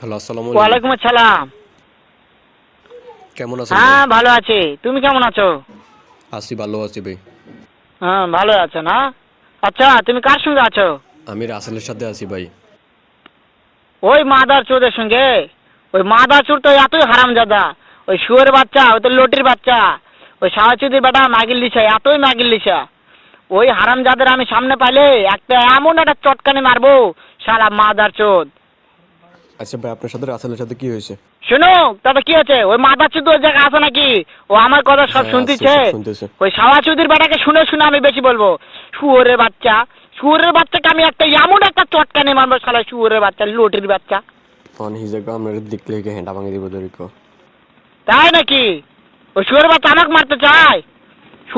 Hello, আসসালামু আলাইকুম। ওয়ালাইকুম আসসালাম। কেমন আছেন ভাই? হ্যাঁ, ভালো আছি। তুমি কেমন আছো? আছি, ভালো আছি ভাই। হ্যাঁ, ভালো আছো না? আচ্ছা, তুমি কার সঙ্গে আছো? আমি রাসেলের সাথে আছি ভাই। ওই মাদার চোদের সঙ্গে? ওই মাদার চোর তো এতই হারামজাদা। ওই শুয়োরের বাচ্চা, ওই তো লটির বাচ্চা। ওই শাহচুদির বেটা মাগিল লিসা, এতই মাগিল লিসা। ওই হারামজাদের আমি সামনে পাইলে একটা এমন একটা চটকানি মারবো, শালা মাদার চোদ। আচ্ছা ভাই, আপনার সাথে রাসেলের সাথে কি হয়েছে? শোনো, তাতে কি আছে? ওই মাদার চোদ ওই জায়গায় আছে নাকি? ও আমার কথা সব হ্যাঁ, আছে, শুনতেছে। সব শুনতেছে। ওই শাহচুদির বেটাকে শুনে শুনে আমি বেশি বলবো। শুয়োরের বাচ্চা, শুয়োরের বাচ্চাকে আমি একটা এমন একটা চটকানি মারবো, শালা শুয়োরের বাচ্চা, লটির বাচ্চা। অন হিজেকে আপনার দেখলে হেঁটা ভাঙে দিব ধরিক। তাই নাকি? ওই শুয়োরের বাচ্চা আমাকে মারতে চায়?